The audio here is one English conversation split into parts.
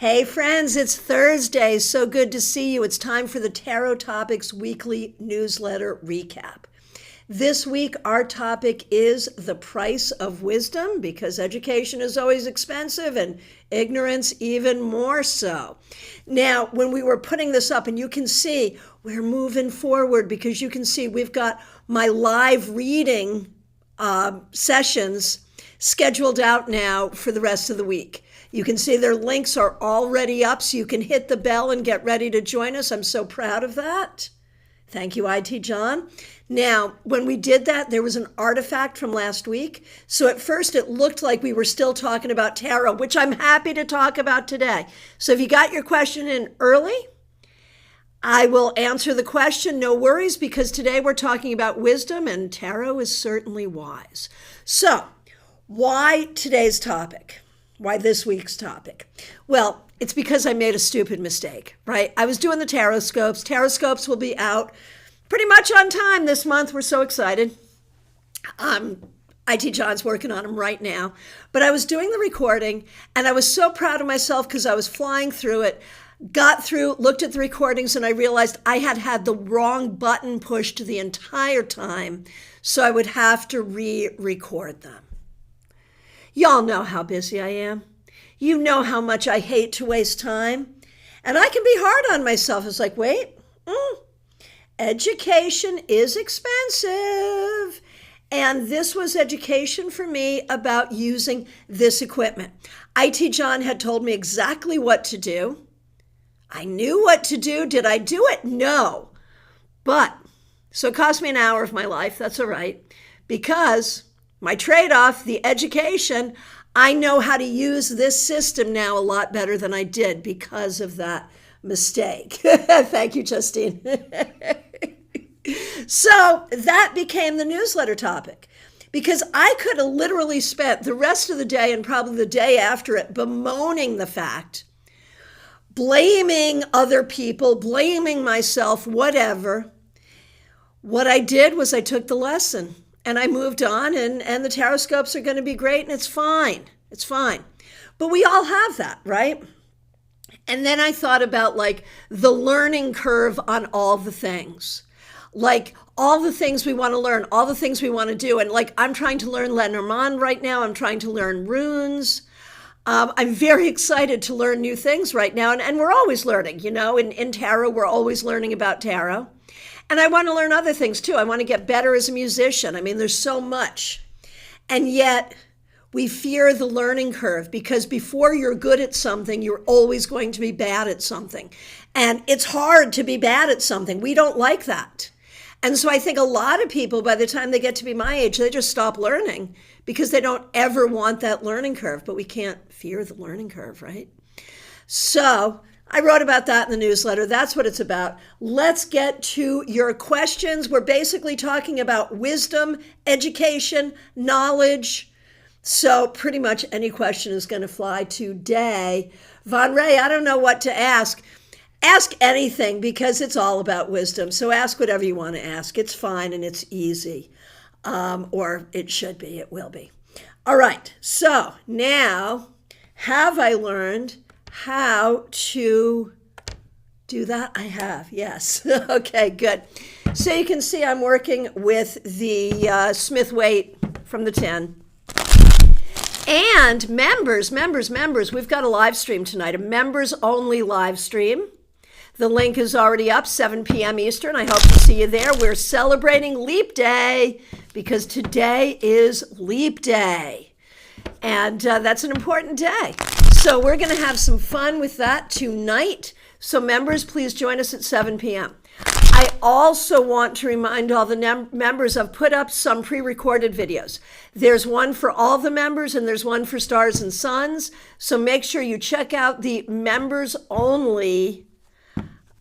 Hey friends, it's Thursday. So good to see you. It's time for the Tarot Topics Weekly Newsletter Recap. This week, our topic is the price of wisdom, because education is always expensive and ignorance even more so. Now, when we were putting this up, and you can see we're moving forward, because you can see we've got my live reading sessions scheduled out now for the rest of the week. You can see their links are already up, so you can hit the bell and get ready to join us. I'm so proud of that. Thank you, IT John. Now, when we did that, there was an artifact from last week. So at first it looked like we were still talking about tarot, which I'm happy to talk about today. So if you got your question in early, I will answer the question, no worries, because today we're talking about wisdom, and tarot is certainly wise. So, why today's topic? Why this week's topic? Well, it's because I made a stupid mistake, right? I was doing the tarot scopes. Tarot scopes will be out pretty much on time this month. We're so excited. IT John's working on them right now. But I was doing the recording, and I was so proud of myself because I was flying through it, got through, looked at the recordings, and I realized I had had the wrong button pushed the entire time, so I would have to re-record them. Y'all know how busy I am. You know how much I hate to waste time. And I can be hard on myself. It's like, wait, education is expensive. And this was education for me about using this equipment. IT John had told me exactly what to do. I knew what to do. Did I do it? No. So it cost me an hour of my life. That's all right. Because my trade-off, the education, I know how to use this system now a lot better than I did because of that mistake. Thank you, Justine. So that became the newsletter topic, because I could have literally spent the rest of the day and probably the day after it bemoaning the fact, blaming other people, blaming myself, whatever. What I did was I took the lesson. And I moved on, and the tarot scopes are going to be great, and it's fine. It's fine. But we all have that, right? And then I thought about like the learning curve on all the things. Like all the things we want to learn, all the things we want to do. And like I'm trying to learn Lenormand right now. I'm trying to learn runes. I'm very excited to learn new things right now. And we're always learning, you know. In tarot, we're always learning about tarot. And I want to learn other things too. I want to get better as a musician. I mean, there's so much. And yet we fear the learning curve, because before you're good at something, you're always going to be bad at something. And it's hard to be bad at something. We don't like that. And so I think a lot of people, by the time they get to be my age, they just stop learning because they don't ever want that learning curve. But we can't fear the learning curve, right? So I wrote about that in the newsletter. That's what it's about. Let's get to your questions. We're basically talking about wisdom, education, knowledge. So pretty much any question is going to fly today. Von Ray, I don't know what to ask. Ask anything, because it's all about wisdom. So ask whatever you want to ask. It's fine and it's easy. Or it should be. It will be. All right. So now, have I learned how to do that? I have, yes. Okay, good. So you can see I'm working with the Smith weight from the 10. And members, we've got a live stream tonight, a members only live stream. The link is already up, 7 p.m. Eastern. I hope to see you there. We're celebrating Leap Day, because today is Leap Day. And that's an important day. So we're going to have some fun with that tonight. So members, please join us at 7 p.m. I also want to remind all the members I've put up some pre-recorded videos. There's one for all the members, and there's one for Stars and Suns. So make sure you check out the members only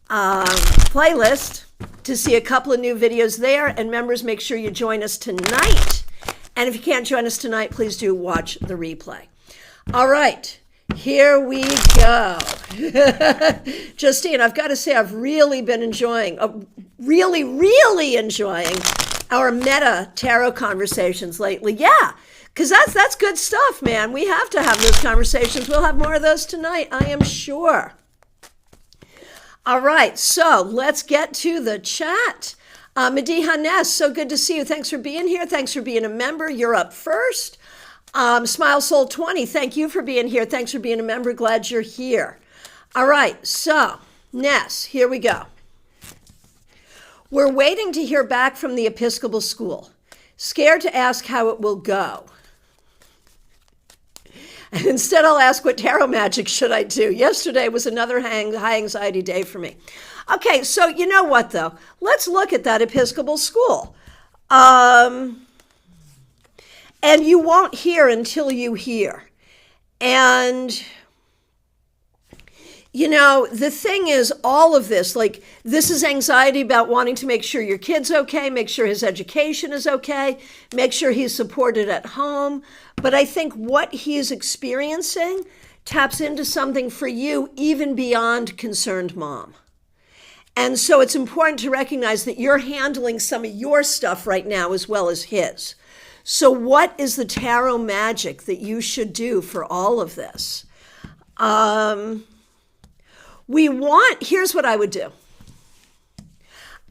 playlist to see a couple of new videos there. And members, make sure you join us tonight. And if you can't join us tonight, please do watch the replay. All right. Here we go. Justine, I've got to say I've really been enjoying, really enjoying our meta tarot conversations lately. Yeah, because that's good stuff, man. We have to have those conversations. We'll have more of those tonight, I am sure. All right, so let's get to the chat. Mediha Ness, so good to see you. Thanks for being here. Thanks for being a member. You're up first. Smile Soul 20, thank you for being here. Thanks for being a member. Glad you're here. All right, so Ness, here we go. We're waiting to hear back from the Episcopal school. Scared to ask how it will go. And instead, I'll ask what tarot magic should I do. Yesterday was another high anxiety day for me. Okay, so you know what, though? Let's look at that Episcopal school. And you won't hear until you hear. And, you know, the thing is, all of this, like, this is anxiety about wanting to make sure your kid's okay, make sure his education is okay, make sure he's supported at home. But I think what he's experiencing taps into something for you even beyond concerned mom. And so it's important to recognize that you're handling some of your stuff right now as well as his. So what is the tarot magic that you should do for all of this? Here's what I would do.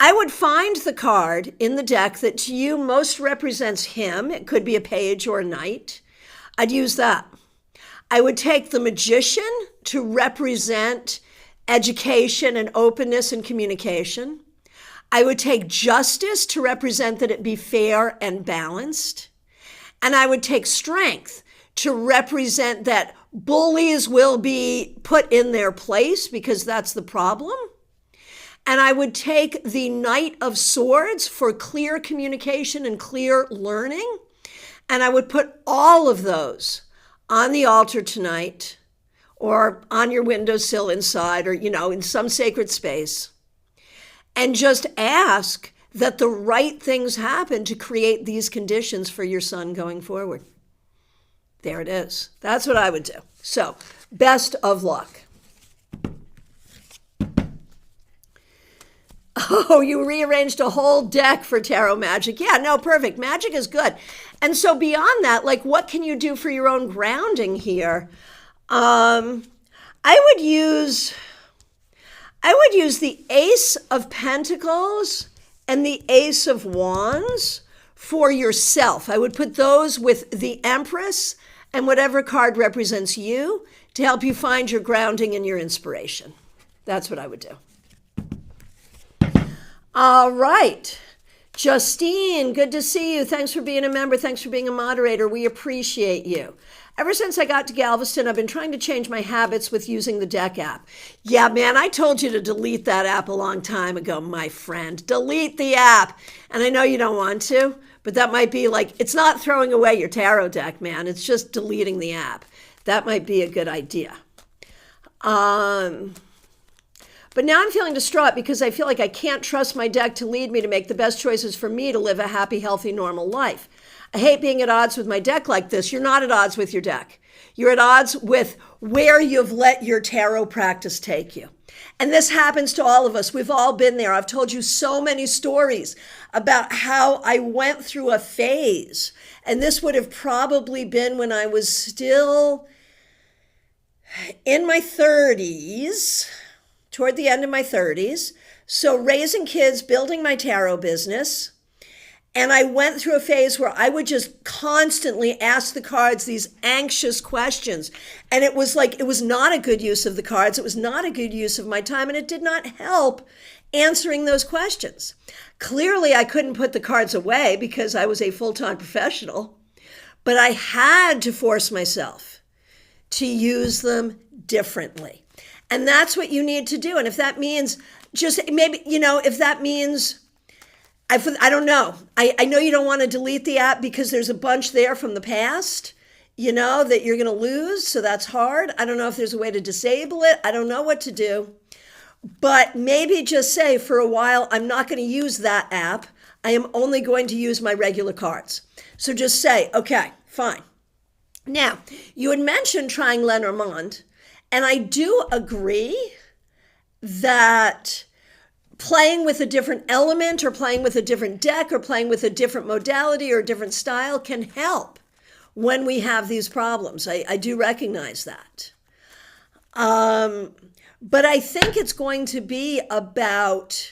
I would find the card in the deck that to you most represents him. It could be a page or a knight. I'd use that. I would take the Magician to represent education and openness and communication. I would take Justice to represent that it be fair and balanced. And I would take Strength to represent that bullies will be put in their place because that's the problem. And I would take the Knight of Swords for clear communication and clear learning. And I would put all of those on the altar tonight or on your windowsill inside or, you know, in some sacred space. And just ask that the right things happen to create these conditions for your son going forward. There it is. That's what I would do. So, best of luck. Oh, you rearranged a whole deck for tarot magic. Yeah, no, perfect. Magic is good. And so beyond that, like, what can you do for your own grounding here? I would use the Ace of Pentacles and the Ace of Wands for yourself. I would put those with the Empress and whatever card represents you to help you find your grounding and your inspiration. That's what I would do. All right. Justine, good to see you. Thanks for being a member. Thanks for being a moderator. We appreciate you. Ever since I got to Galveston, I've been trying to change my habits with using the Deck app. Yeah, man, I told you to delete that app a long time ago, my friend. Delete the app. And I know you don't want to, but that might be like, it's not throwing away your tarot deck, man. It's just deleting the app. That might be a good idea. But now I'm feeling distraught because I feel like I can't trust my deck to lead me to make the best choices for me to live a happy, healthy, normal life. I hate being at odds with my deck like this. You're not at odds with your deck. You're at odds with where you've let your tarot practice take you. And this happens to all of us. We've all been there. I've told you so many stories about how I went through a phase. And this would have probably been when I was still in my 30s. Toward the end of my 30s. So raising kids, building my tarot business. And I went through a phase where I would just constantly ask the cards these anxious questions. And it was like, it was not a good use of the cards. It was not a good use of my time. And it did not help answering those questions. Clearly, I couldn't put the cards away because I was a full-time professional. But I had to force myself to use them differently. And that's what you need to do. And if that means just maybe, you know, if that means, I don't know. I know you don't want to delete the app because there's a bunch there from the past, you know, that you're going to lose. So that's hard. I don't know if there's a way to disable it. I don't know what to do. But maybe just say for a while, I'm not going to use that app. I am only going to use my regular cards. So just say, okay, fine. Now, you had mentioned trying Lenormand. And I do agree that playing with a different element or playing with a different deck or playing with a different modality or a different style can help when we have these problems. I do recognize that. But I think it's going to be about,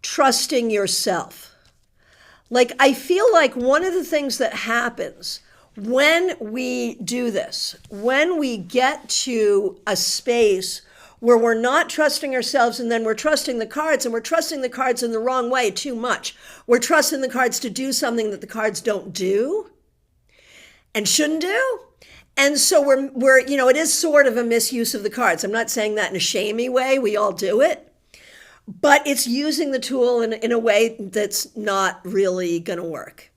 trusting yourself. Like, I feel like one of the things that happens when we do this, when we get to a space where we're not trusting ourselves and then we're trusting the cards, and we're trusting the cards in the wrong way too much. We're trusting the cards to do something that the cards don't do and shouldn't do. And so we're it is sort of a misuse of the cards. I'm not saying that in a shamey way. We all do it. But it's using the tool in a way that's not really going to work.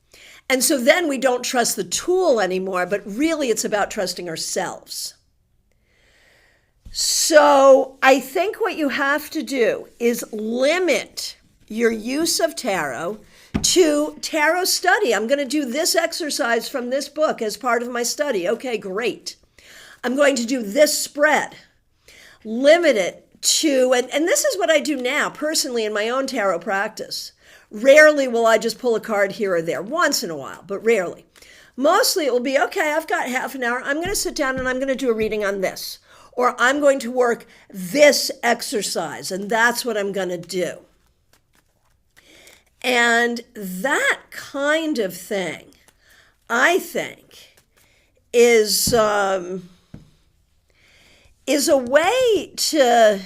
And so then we don't trust the tool anymore, but really it's about trusting ourselves. So I think what you have to do is limit your use of tarot to tarot study. I'm going to do this exercise from this book as part of my study. Okay, great. I'm going to do this spread. Limit it to, and this is what I do now personally in my own tarot practice. Rarely will I just pull a card here or there, once in a while, but rarely. Mostly it will be, okay, I've got half an hour. I'm going to sit down and I'm going to do a reading on this. Or I'm going to work this exercise, and that's what I'm going to do. And that kind of thing, I think, is a way to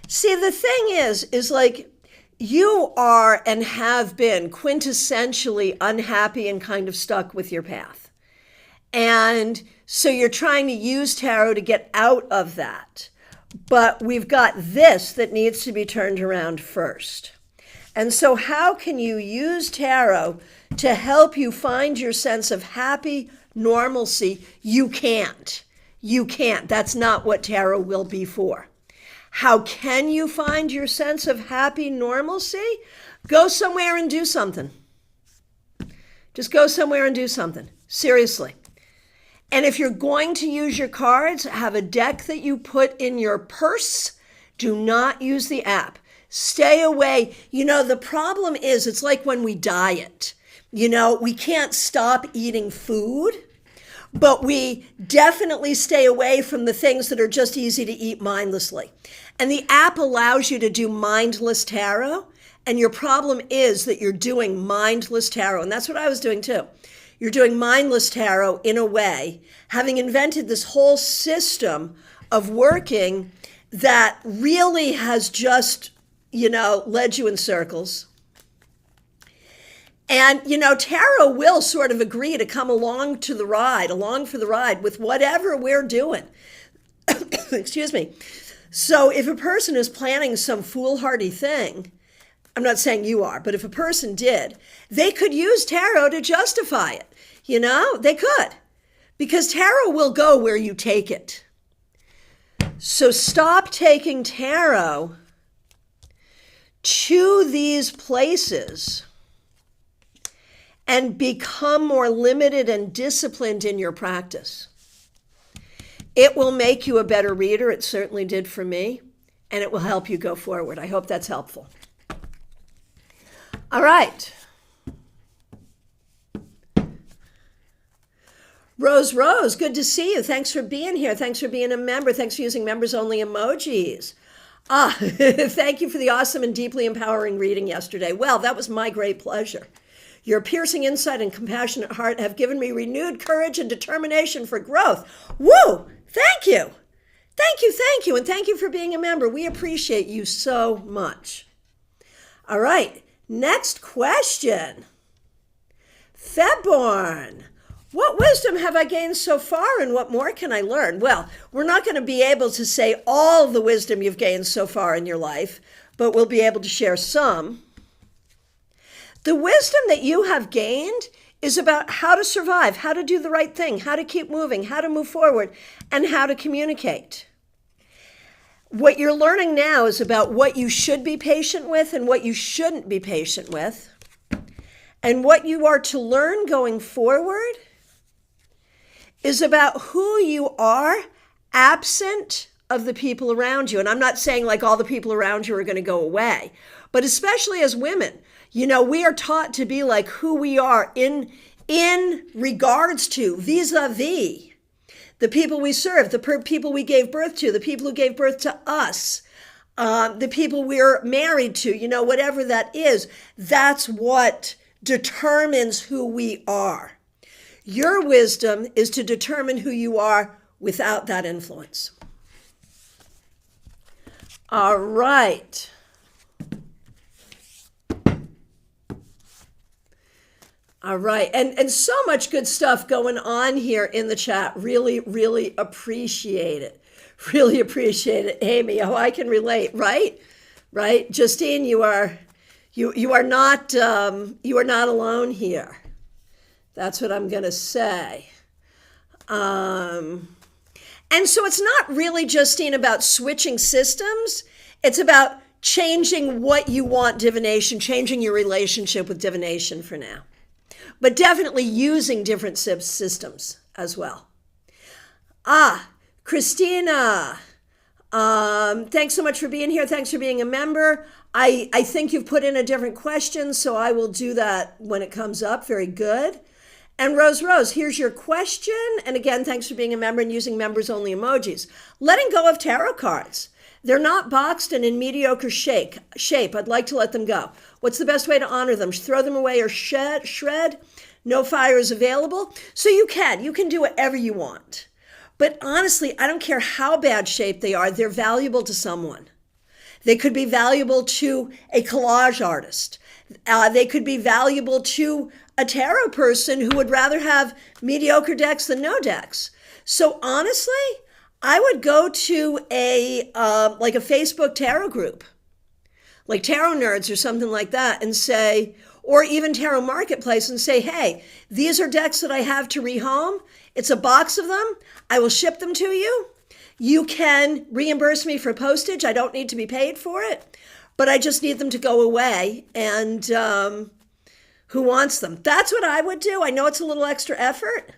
see. The thing is like, you are and have been quintessentially unhappy and kind of stuck with your path. And so you're trying to use tarot to get out of that. But we've got this that needs to be turned around first. And so how can you use tarot to help you find your sense of happy normalcy? You can't. You can't. That's not what tarot will be for. How can you find your sense of happy normalcy? Go somewhere and do something. Just go somewhere and do something. Seriously. And if you're going to use your cards, have a deck that you put in your purse. Do not use the app. Stay away. The problem is, it's like when we diet. We can't stop eating food, but we definitely stay away from the things that are just easy to eat mindlessly. And the app allows you to do mindless tarot. And your problem is that you're doing mindless tarot. And that's what I was doing too. You're doing mindless tarot in a way, having invented this whole system of working that really has just, led you in circles. And, tarot will sort of agree to come along for the ride with whatever we're doing. Excuse me. So if a person is planning some foolhardy thing, I'm not saying you are, but if a person did, they could use tarot to justify it. They could. Because tarot will go where you take it. So stop taking tarot to these places and become more limited and disciplined in your practice. It will make you a better reader. It certainly did for me. And it will help you go forward. I hope that's helpful. All right. Rose, good to see you. Thanks for being here. Thanks for being a member. Thanks for using members-only emojis. Thank you for the awesome and deeply empowering reading yesterday. Well, that was my great pleasure. Your piercing insight and compassionate heart have given me renewed courage and determination for growth. Woo! Thank you. Thank you. And thank you for being a member. We appreciate you so much. All right. Next question. Febborn. What wisdom have I gained so far and what more can I learn? Well, we're not going to be able to say all the wisdom you've gained so far in your life, but we'll be able to share some. The wisdom that you have gained is about how to survive, how to do the right thing, how to keep moving, how to move forward, and how to communicate. What you're learning now is about what you should be patient with and what you shouldn't be patient with. And what you are to learn going forward is about who you are absent of the people around you. And I'm not saying like all the people around you are going to go away, but especially as women, we are taught to be like who we are in regards to vis-a-vis the people we serve, the people we gave birth to, the people who gave birth to us, the people we're married to, whatever that is. That's what determines who we are. Your wisdom is to determine who you are without that influence. All right. All right. And so much good stuff going on here in the chat. Really, really appreciate it. Really appreciate it. Amy, I can relate, right? Right? Justine, you are not alone here. That's what I'm going to say. And so it's not really, Justine, about switching systems. It's about changing what you want divination, changing your relationship with divination for now. But definitely using different systems as well. Christina, thanks so much for being here. Thanks for being a member. I think you've put in a different question, so I will do that when it comes up. Very good. And Rose, here's your question. And again, thanks for being a member and using members-only emojis. Letting go of tarot cards. They're not boxed and in mediocre shape. I'd like to let them go. What's the best way to honor them? Throw them away or shred? No fire is available. So you can do whatever you want. But honestly, I don't care how bad shape they are. They're valuable to someone. They could be valuable to a collage artist. They could be valuable to a tarot person who would rather have mediocre decks than no decks. So honestly, I would go to a Facebook tarot group, like Tarot Nerds or something like that, and say, or even Tarot Marketplace, and say, hey, these are decks that I have to rehome. It's a box of them. I will ship them to you. You can reimburse me for postage. I don't need to be paid for it, but I just need them to go away. And who wants them? That's what I would do. I know it's a little extra effort,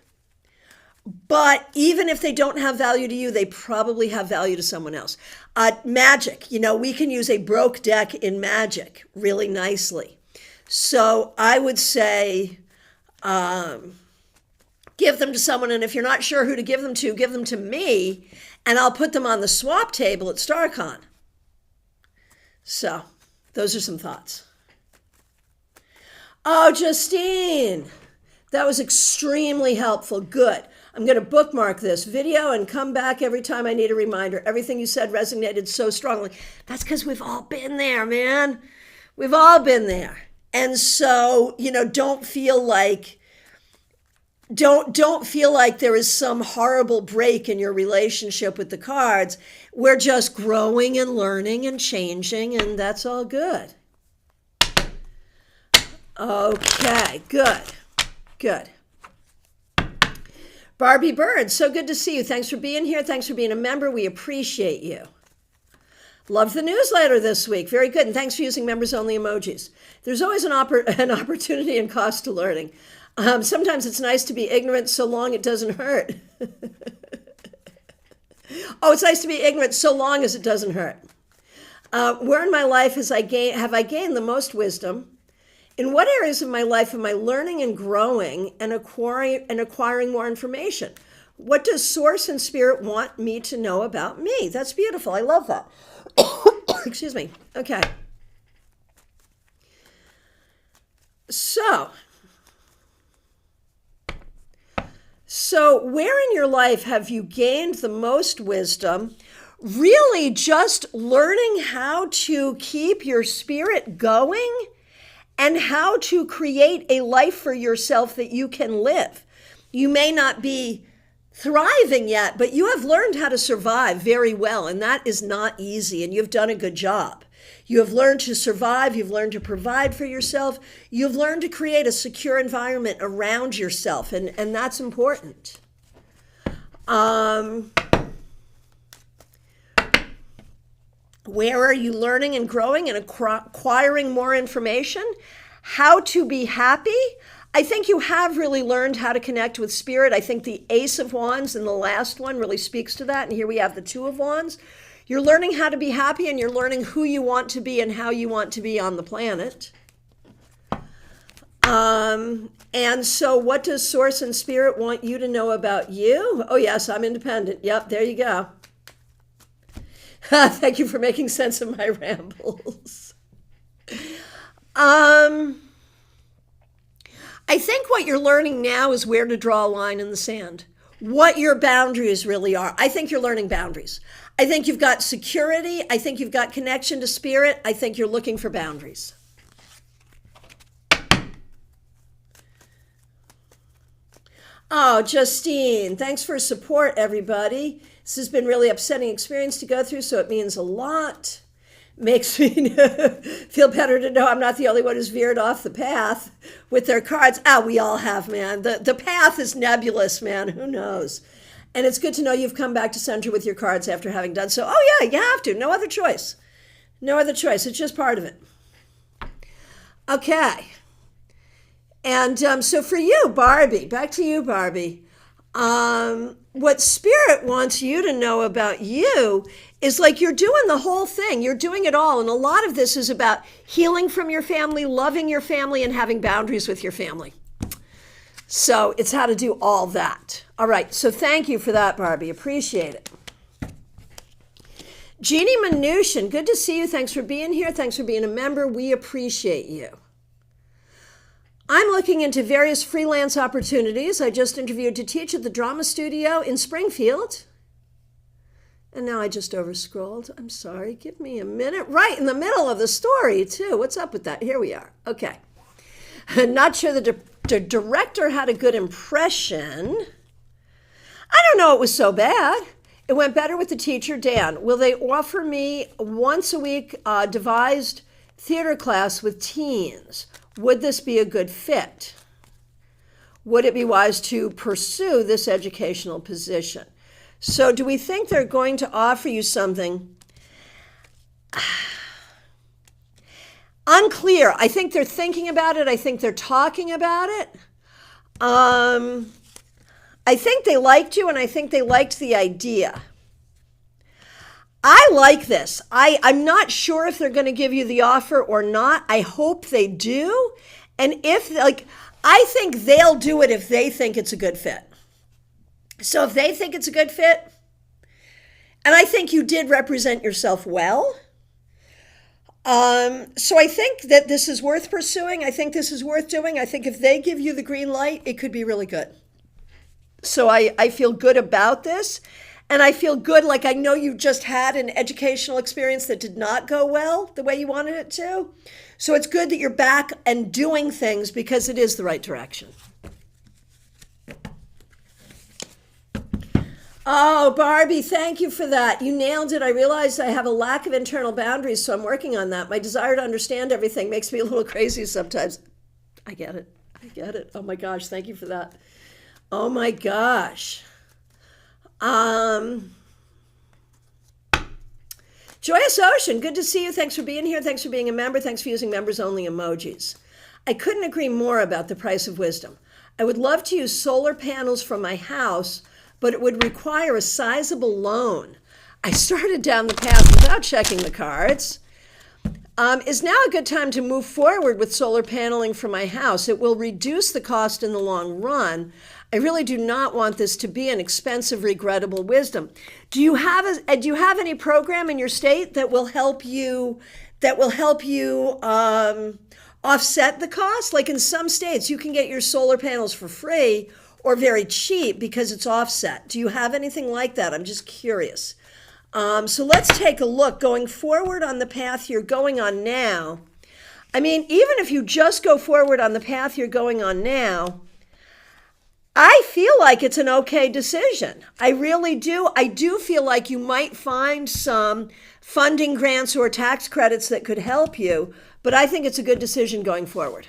but even if they don't have value to you, they probably have value to someone else. Magic, we can use a broke deck in Magic really nicely. So I would say give them to someone, and if you're not sure who to give them to me, and I'll put them on the swap table at StarCon. So those are some thoughts. Oh, Justine, that was extremely helpful. Good. I'm going to bookmark this video and come back every time I need a reminder. Everything you said resonated so strongly. That's because we've all been there, man. We've all been there. And so, don't feel like there is some horrible break in your relationship with the cards. We're just growing and learning and changing, and that's all good. Okay, good. Barbie Bird, so good to see you. Thanks for being here. Thanks for being a member. We appreciate you. Love the newsletter this week. Very good. And thanks for using members-only emojis. There's always an opportunity and cost to learning. Sometimes it's nice to be ignorant so long it doesn't hurt. Oh, it's nice to be ignorant so long as it doesn't hurt. Where in my life have I gained the most wisdom? In what areas of my life am I learning and growing and acquiring more information? What does Source and Spirit want me to know about me? That's beautiful. I love that. Excuse me. Okay. So where in your life have you gained the most wisdom? Really just learning how to keep your spirit going and how to create a life for yourself that you can live. You may not be thriving yet, but you have learned how to survive very well, and that is not easy, and you've done a good job. You have learned to survive, you've learned to provide for yourself, you've learned to create a secure environment around yourself, and that's important. Where are you learning and growing and acquiring more information? How to be happy? I think you have really learned how to connect with spirit. I think the Ace of Wands in the last one really speaks to that. And here we have the Two of Wands. You're learning how to be happy, and you're learning who you want to be and how you want to be on the planet. And so what does Source and Spirit want you to know about you? Oh, yes, I'm independent. Yep, there you go. Thank you for making sense of my rambles. I think what you're learning now is where to draw a line in the sand, what your boundaries really are. I think you're learning boundaries. I think you've got security. I think you've got connection to spirit. I think you're looking for boundaries. Oh, Justine, thanks for support, everybody. This has been really upsetting experience to go through, so it means a lot. Makes me feel better to know I'm not the only one who's veered off the path with their cards. We all have, man. The path is nebulous, man. Who knows? And it's good to know you've come back to center with your cards after having done so. Oh, yeah, you have to. No other choice. No other choice. It's just part of it. Okay. And so for you, Barbie, back to you, Barbie. What Spirit wants you to know about you is like you're doing the whole thing. You're doing it all. And a lot of this is about healing from your family, loving your family, and having boundaries with your family. So it's how to do all that. All right. So thank you for that, Barbie. Appreciate it. Jeannie Mnuchin, good to see you. Thanks for being here. Thanks for being a member. We appreciate you. I'm looking into various freelance opportunities. I just interviewed to teach at the drama studio in Springfield. And now I just overscrolled. I'm sorry. Give me a minute. Right in the middle of the story, too. What's up with that? Here we are. Okay. Not sure the director had a good impression. I don't know it was so bad. It went better with the teacher, Dan. Will they offer me once a week devised theater class with teens? Would this be a good fit? Would it be wise to pursue this educational position? So do we think they're going to offer you something? Unclear. I think they're thinking about it. I think they're talking about it. I think they liked you, and I think they liked the idea. I like this. I'm not sure if they're going to give you the offer or not. I hope they do. And I think they'll do it if they think it's a good fit. So if they think it's a good fit, and I think you did represent yourself well. So I think that this is worth pursuing. I think this is worth doing. I think if they give you the green light, it could be really good. So I feel good about this. And I feel good, like I know you just had an educational experience that did not go well the way you wanted it to. So it's good that you're back and doing things because it is the right direction. Oh, Barbie, thank you for that. You nailed it. I realized I have a lack of internal boundaries, so I'm working on that. My desire to understand everything makes me a little crazy sometimes. I get it. I get it. Oh my gosh, thank you for that. Oh my gosh. Joyous Ocean, good to see you. Thanks for being here. Thanks for being a member. Thanks for using members only emojis. I couldn't agree more about the price of wisdom. I would love to use solar panels from my house, but it would require a sizable loan. I started down the path without checking the cards. Is now a good time to move forward with solar paneling for my house? It will reduce the cost in the long run. I really do not want this to be an expensive, regrettable wisdom. Do you have any program in your state that will help you offset the cost? Like in some states, you can get your solar panels for free or very cheap because it's offset. Do you have anything like that? I'm just curious. So let's take a look going forward on the path you're going on now. I mean, even if you just go forward on the path you're going on now, I feel like it's an okay decision. I really do. I do feel like you might find some funding grants or tax credits that could help you, but I think it's a good decision going forward.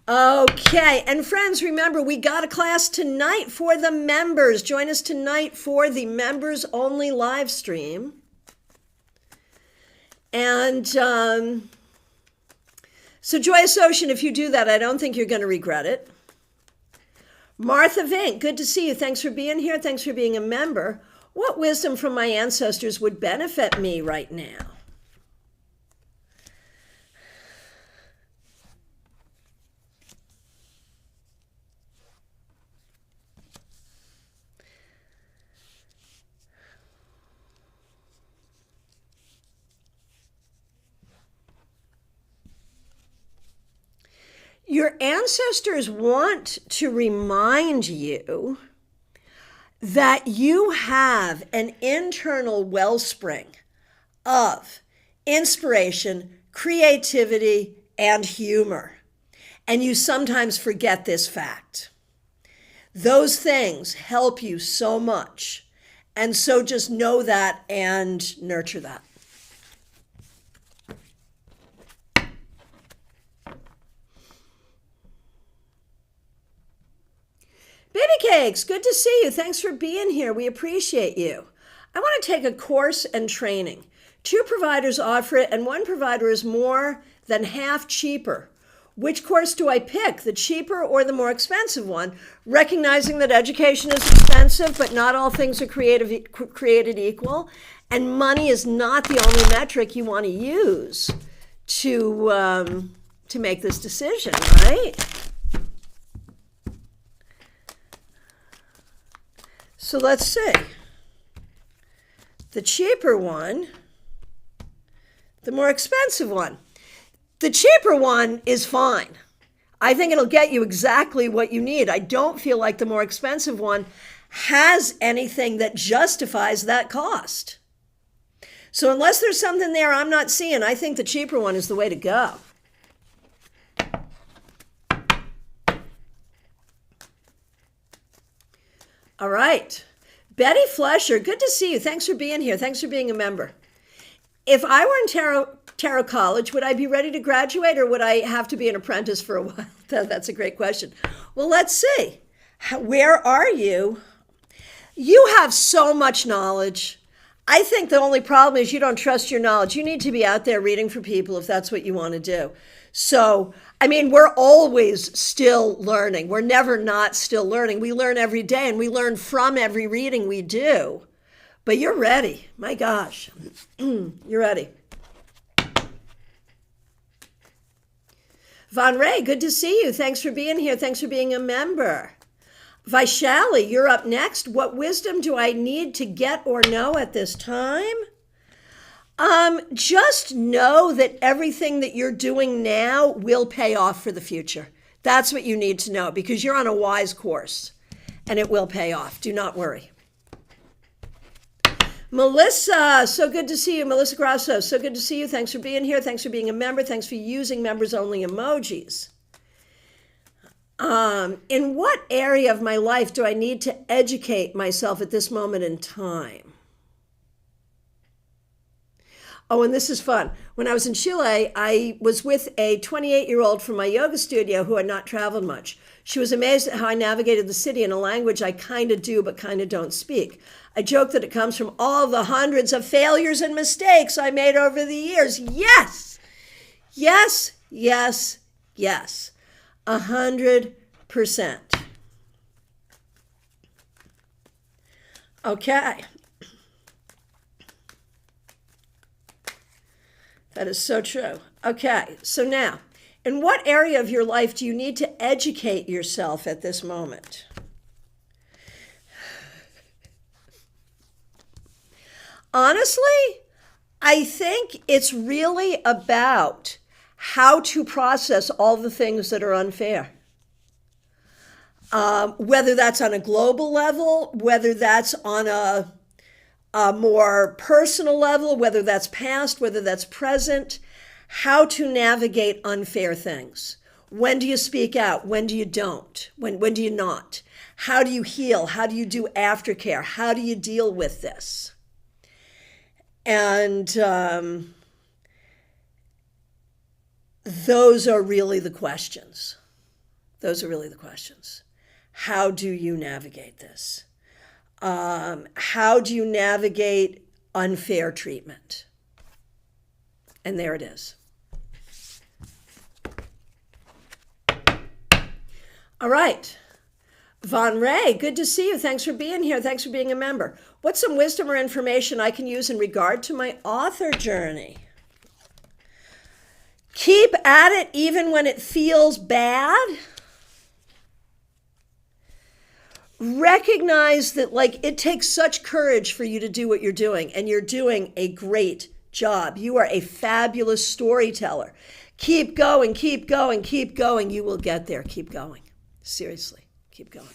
Okay, and friends, remember, we got a class tonight for the members. Join us tonight for the members only live stream. And So Joyous Ocean, if you do that, I don't think you're going to regret it. Martha Vink, good to see you. Thanks for being here. Thanks for being a member. What wisdom from my ancestors would benefit me right now? Your ancestors want to remind you that you have an internal wellspring of inspiration, creativity, and humor. And you sometimes forget this fact. Those things help you so much. And so just know that and nurture that. Baby Cakes, good to see you. Thanks for being here. We appreciate you. I want to take a course and training. 2 providers offer it, and 1 provider is more than half cheaper. Which course do I pick, the cheaper or the more expensive one? Recognizing that education is expensive, but not all things are created equal, and money is not the only metric you want to use to make this decision, right? So let's see. The cheaper one, the more expensive one. The cheaper one is fine. I think it'll get you exactly what you need. I don't feel like the more expensive one has anything that justifies that cost. So unless there's something there I'm not seeing, I think the cheaper one is the way to go. All right. Betty Flesher, good to see you. Thanks for being here. Thanks for being a member. If I were in Tarot College, would I be ready to graduate, or would I have to be an apprentice for a while? That's a great question. Well, let's see. Where are you? You have so much knowledge. I think the only problem is you don't trust your knowledge. You need to be out there reading for people if that's what you want to do. So, I mean, we're always still learning. We're never not still learning. We learn every day, and we learn from every reading we do. But you're ready. My gosh. You're ready. Von Ray, good to see you. Thanks for being here. Thanks for being a member. Vaishali, you're up next. What wisdom do I need to get or know at this time? Just know that everything that you're doing now will pay off for the future. That's what you need to know, because you're on a wise course and it will pay off. Do not worry. Melissa, so good to see you. Melissa Grasso, so good to see you. Thanks for being here. Thanks for being a member. Thanks for using members only emojis. In what area of my life do I need to educate myself at this moment in time? Oh, and this is fun. When I was in Chile, I was with a 28-year-old from my yoga studio who had not traveled much. She was amazed at how I navigated the city in a language I kind of do but kind of don't speak. I joke that it comes from all the hundreds of failures and mistakes I made over the years. Yes, yes, yes, yes. 100%. Okay. That is so true. Okay, so now, in what area of your life do you need to educate yourself at this moment? Honestly, I think it's really about how to process all the things that are unfair. Whether that's on a global level, whether that's on a more personal level, whether that's past, whether that's present, how to navigate unfair things. When do you speak out? When do you don't? When do you not? How do you heal? How do you do aftercare? How do you deal with this? And those are really the questions. Those are really the questions. How do you navigate this? How do you navigate unfair treatment? And there it is. All right. Von Ray, good to see you. Thanks for being here. Thanks for being a member. What's some wisdom or information I can use in regard to my author journey? Keep at it even when it feels bad. Recognize that it takes such courage for you to do what you're doing, and you're doing a great job. You are a fabulous storyteller. Keep going, keep going, keep going. You will get there. Keep going. Seriously, keep going.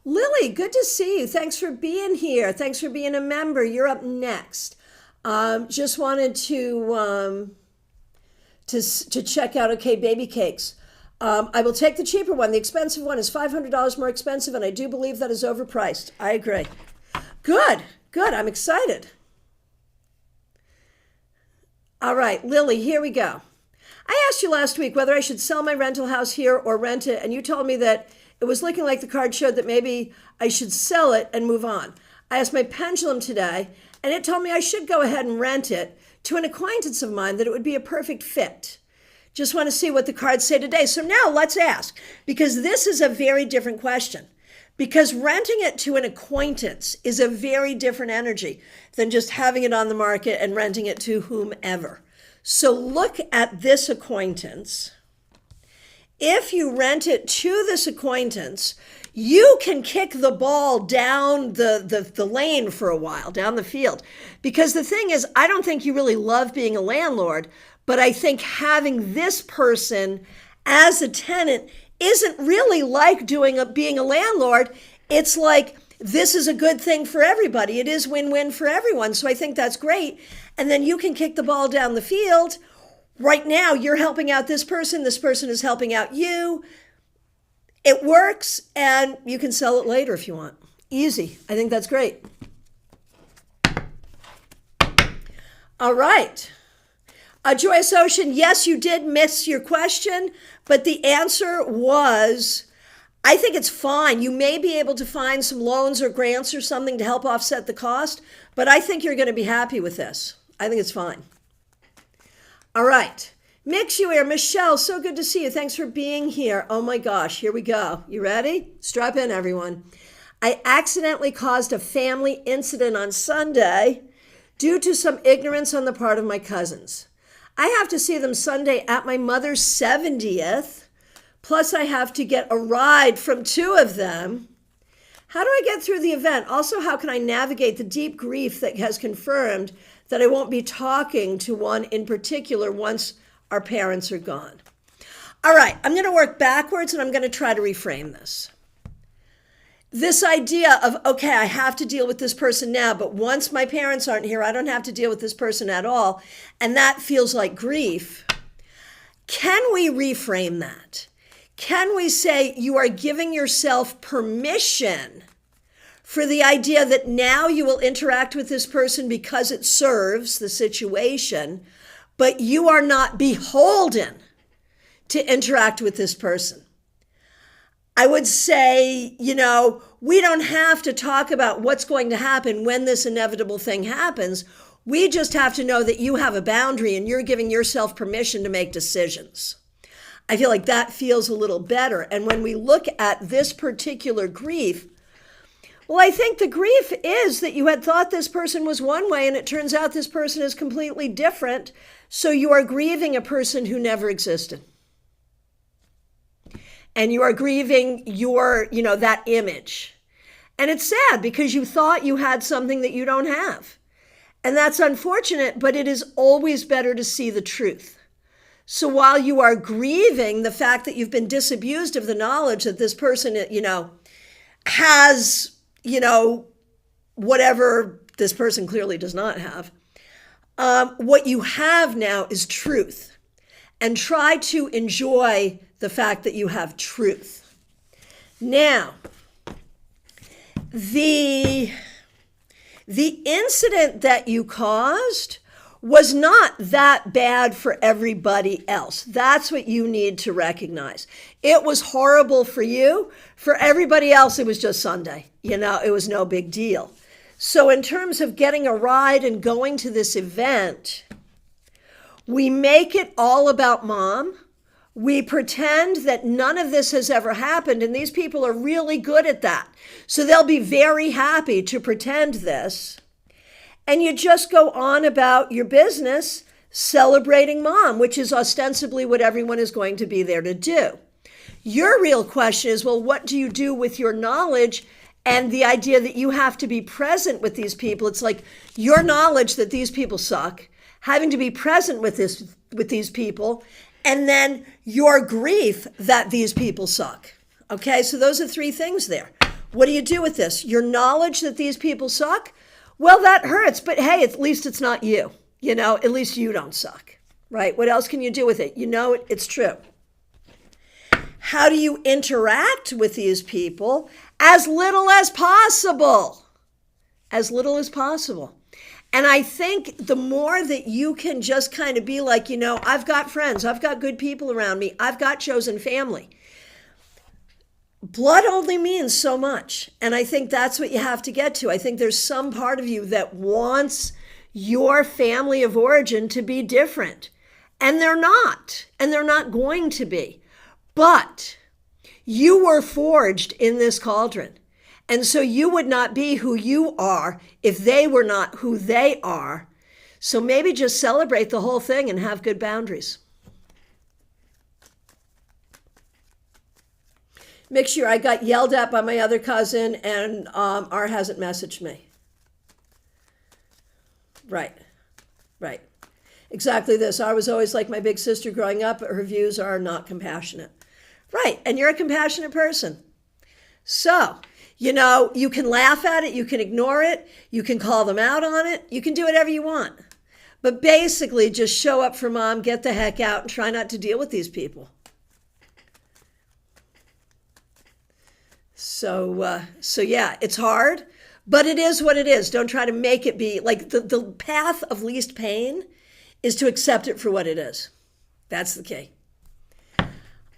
Lily, good to see you. Thanks for being here. Thanks for being a member. You're up next. Just wanted to check out, okay, baby cakes. I will take the cheaper one. The expensive one is $500 more expensive, and I do believe that is overpriced. I agree. Good. I'm excited. All right, Lily, here we go. I asked you last week whether I should sell my rental house here or rent it, and you told me that it was looking like the card showed that maybe I should sell it and move on. I asked my pendulum today, and it told me I should go ahead and rent it to an acquaintance of mine, that it would be a perfect fit. Just want to see what the cards say today. So now let's ask, because this is a very different question. Because renting it to an acquaintance is a very different energy than just having it on the market and renting it to whomever. So look at this acquaintance. If you rent it to this acquaintance, you can kick the ball down the lane for a while, down the field. Because the thing is, I don't think you really love being a landlord, but I think having this person as a tenant isn't really like being a landlord. It's like, this is a good thing for everybody. It is win-win for everyone. So I think that's great. And then you can kick the ball down the field. Right now, you're helping out this person is helping out you. It works, and you can sell it later if you want. Easy. I think that's great. All right. Joyous Ocean, yes, you did miss your question, but the answer was, I think it's fine. You may be able to find some loans or grants or something to help offset the cost, but I think you're going to be happy with this. I think it's fine. All right. Mix you here. Michelle, so good to see you. Thanks for being here. Oh my gosh, here we go. You ready? Strap in, everyone. I accidentally caused a family incident on Sunday due to some ignorance on the part of my cousins. I have to see them Sunday at my mother's 70th, plus I have to get a ride from two of them. How do I get through the event? Also, how can I navigate the deep grief that has confirmed that I won't be talking to one in particular once our parents are gone? All right, I'm going to work backwards and I'm going to try to reframe this. This idea of, okay, I have to deal with this person now, but once my parents aren't here, I don't have to deal with this person at all. And that feels like grief. Can we reframe that? Can we say you are giving yourself permission for the idea that now you will interact with this person because it serves the situation, but you are not beholden to interact with this person? I would say, we don't have to talk about what's going to happen when this inevitable thing happens. We just have to know that you have a boundary and you're giving yourself permission to make decisions. I feel like that feels a little better. And when we look at this particular grief, well, I think the grief is that you had thought this person was one way and it turns out this person is completely different. So you are grieving a person who never existed. And you are grieving your, that image. And it's sad because you thought you had something that you don't have. And that's unfortunate, but it is always better to see the truth. So while you are grieving the fact that you've been disabused of the knowledge that this person, has, whatever this person clearly does not have, what you have now is truth. And try to enjoy the fact that you have truth. Now, the incident that you caused was not that bad for everybody else. That's what you need to recognize. It was horrible for you. For everybody else, it was just Sunday. It was no big deal. So in terms of getting a ride and going to this event, We make it all about mom. We pretend that none of this has ever happened, and these people are really good at that. So they'll be very happy to pretend this. And you just go on about your business celebrating mom, which is ostensibly what everyone is going to be there to do. Your real question is, well, what do you do with your knowledge and the idea that you have to be present with these people? It's like your knowledge that these people suck, having to be present with these people, and then your grief that these people suck. Okay, so those are three things there. What do you do with this? Your knowledge that these people suck? Well, that hurts, but hey, at least it's not you. At least you don't suck, right? What else can you do with it? It's true. How do you interact with these people? As little as possible. As little as possible. And I think the more that you can just kind of be like, I've got friends, I've got good people around me, I've got chosen family. Blood only means so much. And I think that's what you have to get to. I think there's some part of you that wants your family of origin to be different. And they're not. And they're not going to be. But you were forged in this cauldron. And so you would not be who you are if they were not who they are. So maybe just celebrate the whole thing and have good boundaries. Make sure I got yelled at by my other cousin and R hasn't messaged me. Right. Exactly this. I was always like my big sister growing up, but her views are not compassionate. Right. And you're a compassionate person. So, you can laugh at it. You can ignore it. You can call them out on it. You can do whatever you want. But basically, just show up for mom, get the heck out, and try not to deal with these people. So yeah, it's hard, but it is what it is. Don't try to make it be like the path of least pain is to accept it for what it is. That's the key.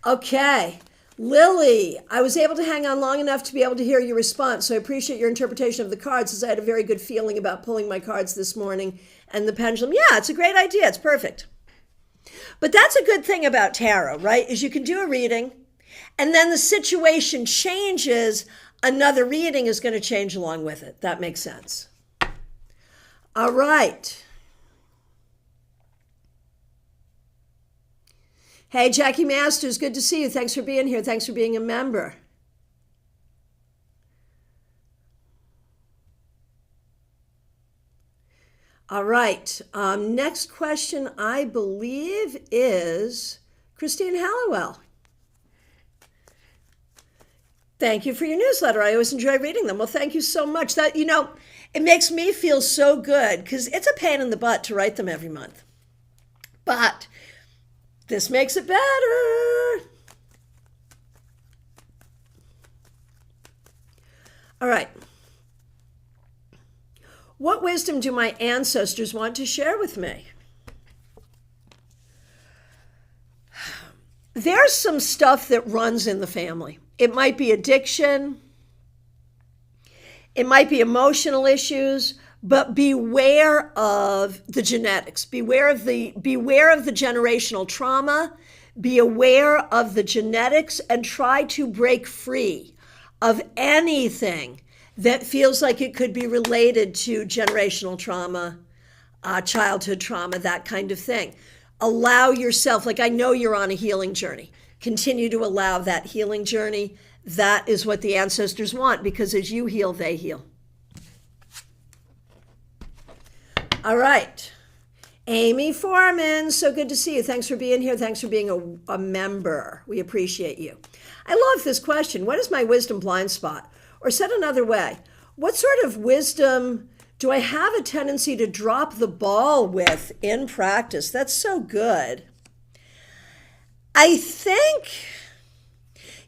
Okay. Lily, I was able to hang on long enough to be able to hear your response, so I appreciate your interpretation of the cards, as I had a very good feeling about pulling my cards this morning and the pendulum. Yeah, it's a great idea. It's perfect. But that's a good thing about tarot, right, is you can do a reading, and then the situation changes, another reading is going to change along with it. That makes sense. All right. Hey, Jackie Masters, good to see you. Thanks for being here. Thanks for being a member. All right. Next question, I believe, is Christine Halliwell. Thank you for your newsletter. I always enjoy reading them. Well, thank you so much. That, it makes me feel so good because it's a pain in the butt to write them every month. But this makes it better. All right. What wisdom do my ancestors want to share with me? There's some stuff that runs in the family. It might be addiction. It might be emotional issues, but beware of the genetics. Beware of the generational trauma. Be aware of the genetics and try to break free of anything that feels like it could be related to generational trauma, childhood trauma, that kind of thing. Allow yourself, like I know you're on a healing journey. Continue to allow that healing journey. That is what the ancestors want, because as you heal, they heal. All right. Amy Foreman, so good to see you. Thanks for being here. Thanks for being a member. We appreciate you. I love this question. What is my wisdom blind spot? Or said another way, what sort of wisdom do I have a tendency to drop the ball with in practice? That's so good. I think,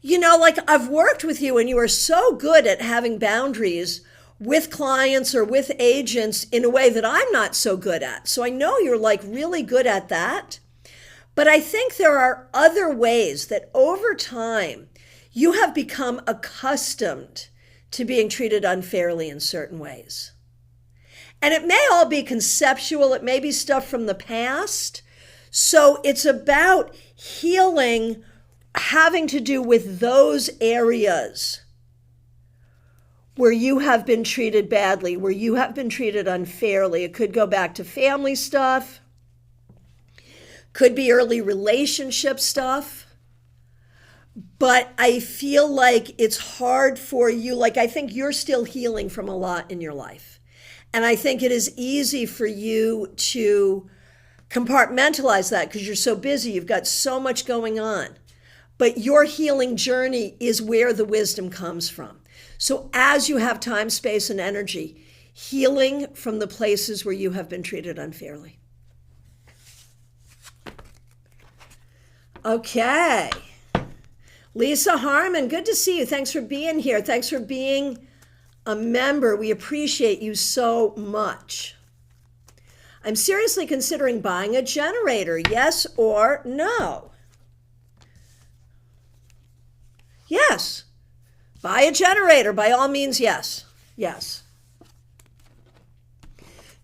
like I've worked with you and you are so good at having boundaries with clients or with agents in a way that I'm not so good at. So I know you're like really good at that. But I think there are other ways that over time you have become accustomed to being treated unfairly in certain ways. And it may all be conceptual. It may be stuff from the past. So it's about healing having to do with those areas where you have been treated badly, where you have been treated unfairly. It could go back to family stuff, could be early relationship stuff. But I feel like it's hard for you. Like, I think you're still healing from a lot in your life. And I think it is easy for you to compartmentalize that because you're so busy. You've got so much going on. But your healing journey is where the wisdom comes from. So as you have time, space, and energy, healing from the places where you have been treated unfairly. Okay. Lisa Harmon, good to see you. Thanks for being here. Thanks for being a member. We appreciate you so much. I'm seriously considering buying a generator. Yes or no? Yes. Buy a generator. By all means, yes. Yes.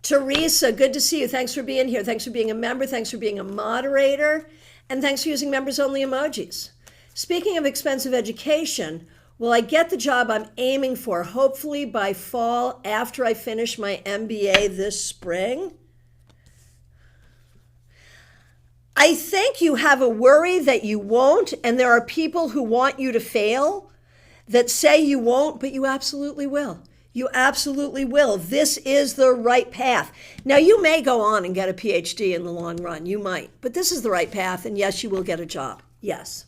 Teresa, good to see you. Thanks for being here. Thanks for being a member. Thanks for being a moderator. And thanks for using members-only emojis. Speaking of expensive education, will I get the job I'm aiming for, hopefully by fall after I finish my MBA this spring? I think you have a worry that you won't, and there are people who want you to fail that say you won't, but you absolutely will. You absolutely will. This is the right path. Now, you may go on and get a PhD in the long run. You might. But this is the right path, and yes, you will get a job. Yes.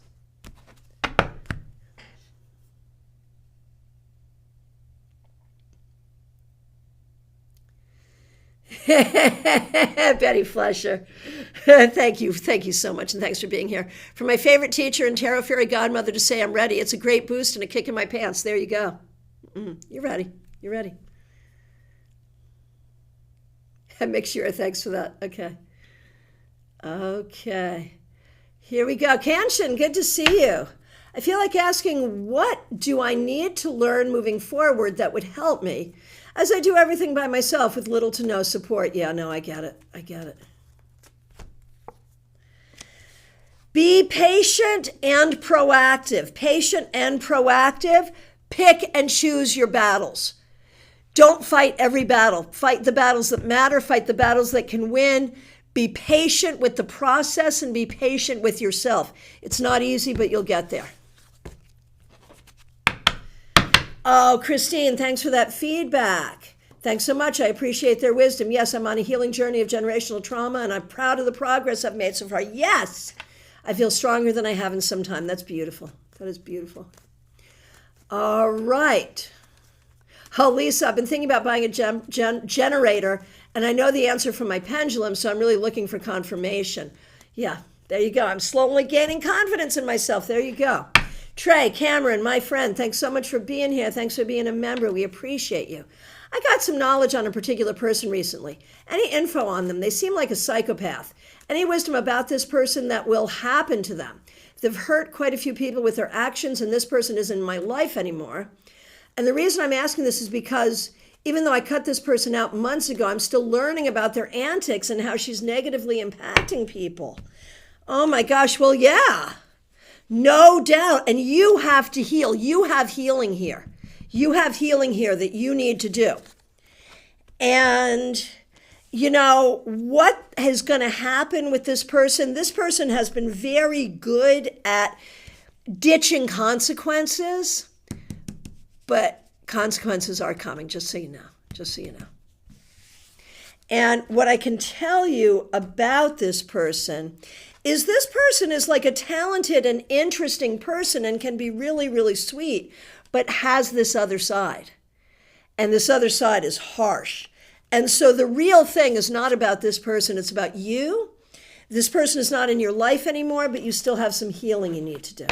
Betty Flesher. Thank you so much, and thanks for being here. For my favorite teacher and tarot fairy godmother to say I'm ready, it's a great boost and a kick in my pants. There you go. You're ready. You're ready. Make sure. Thanks for that. Okay. Here we go. Kanshin, good to see you. I feel like asking, what do I need to learn moving forward that would help me, as I do everything by myself with little to no support? Yeah, no, I get it. Be patient and proactive. Patient and proactive. Pick and choose your battles. Don't fight every battle. Fight the battles that matter. Fight the battles that can win. Be patient with the process and be patient with yourself. It's not easy, but you'll get there. Oh, Christine, thanks for that feedback. Thanks so much. I appreciate their wisdom. Yes, I'm on a healing journey of generational trauma, and I'm proud of the progress I've made so far. Yes, I feel stronger than I have in some time. That's beautiful. That is beautiful. All right. Oh, Lisa, I've been thinking about buying a generator, and I know the answer from my pendulum, so I'm really looking for confirmation. Yeah, there you go. I'm slowly gaining confidence in myself. There you go. Trey, Cameron, my friend, thanks so much for being here. Thanks for being a member. We appreciate you. I got some knowledge on a particular person recently. Any info on them? They seem like a psychopath. Any wisdom about this person that will happen to them? They've hurt quite a few people with their actions, and this person isn't in my life anymore. And the reason I'm asking this is because even though I cut this person out months ago, I'm still learning about their antics and how she's negatively impacting people. Oh my gosh, well, yeah, no doubt. And you have to heal. You have healing here. You have healing here that you need to do. And you know, what is going to happen with this person? This person has been very good at ditching consequences. But consequences are coming, just so you know. And what I can tell you about this person is like a talented and interesting person and can be really, really sweet, but has this other side. And this other side is harsh. And so the real thing is not about this person, it's about you. This person is not in your life anymore, but you still have some healing you need to do.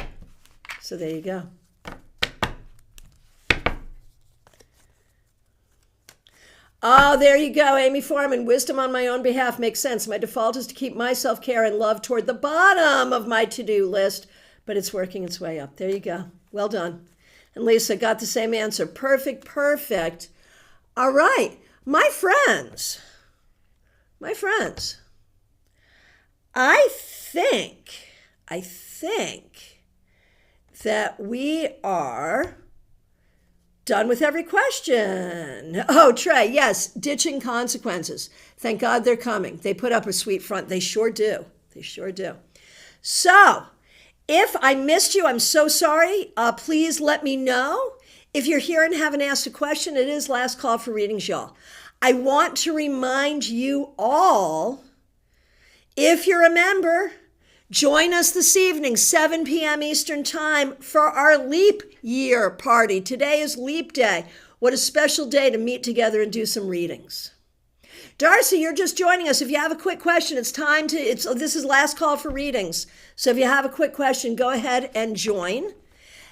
So there you go. Oh, there you go, Amy Foreman. Wisdom on my own behalf makes sense. My default is to keep my self-care and love toward the bottom of my to-do list, but it's working its way up. There you go. Well done. And Lisa got the same answer. Perfect. All right, my friends. I think that we are done with every question. Oh, Trey, yes, ditching consequences. Thank God they're coming. They put up a sweet front. They sure do. They sure do. So, if I missed you, I'm so sorry. Please let me know. If you're here and haven't asked a question, it is last call for readings, y'all. I want to remind you all, if you're a member, join us this evening, 7 p.m. Eastern Time, for our Leap Year party. Today is Leap Day. What a special day to meet together and do some readings. Darcy, you're just joining us. If you have a quick question, this is last call for readings. So if you have a quick question, go ahead and join.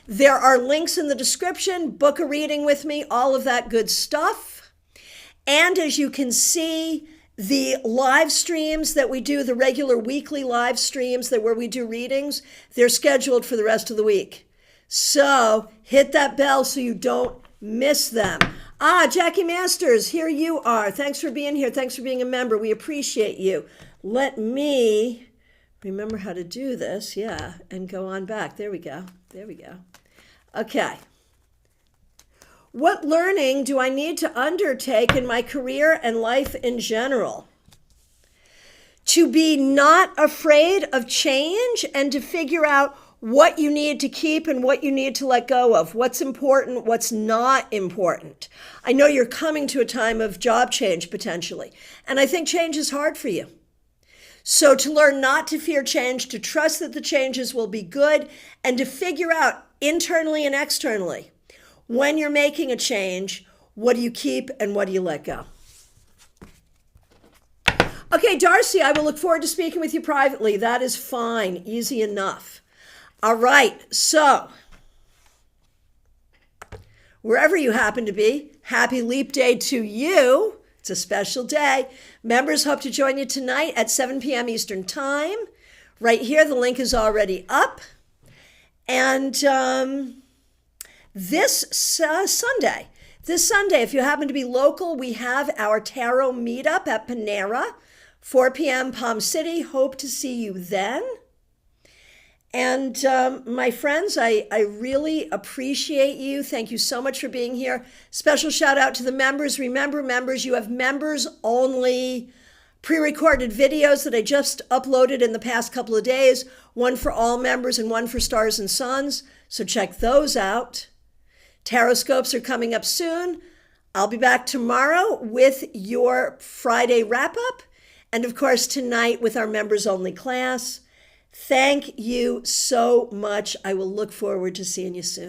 There are links in the description, book a reading with me, all of that good stuff. And as you can see, the live streams that we do, the regular weekly live streams where we do readings, they're scheduled for the rest of the week. So hit that bell so you don't miss them. Jackie Masters, here you are. Thanks for being here. Thanks for being a member. We appreciate you. Let me remember how to do this. Yeah, and go on back. There we go. There we go. Okay. What learning do I need to undertake in my career and life in general? To be not afraid of change and to figure out what you need to keep and what you need to let go of, what's important, what's not important. I know you're coming to a time of job change potentially, and I think change is hard for you. So to learn not to fear change, to trust that the changes will be good, and to figure out internally and externally, when you're making a change, what do you keep and what do you let go? Okay, Darcy, I will look forward to speaking with you privately. That is fine, easy enough. All right, so wherever you happen to be, happy Leap Day to you. It's a special day. Members hope to join you tonight at 7 p.m. Eastern Time. Right here, the link is already up. And this Sunday, if you happen to be local, we have our tarot meetup at Panera, 4 p.m. Palm City. Hope to see you then. And my friends, I really appreciate you. Thank you so much for being here. Special shout out to the members. Remember, members, you have members only pre-recorded videos that I just uploaded in the past couple of days. One for all members and one for Stars and Suns. So check those out. Tarot scopes are coming up soon. I'll be back tomorrow with your Friday wrap-up. And of course, tonight with our members only class. Thank you so much. I will look forward to seeing you soon.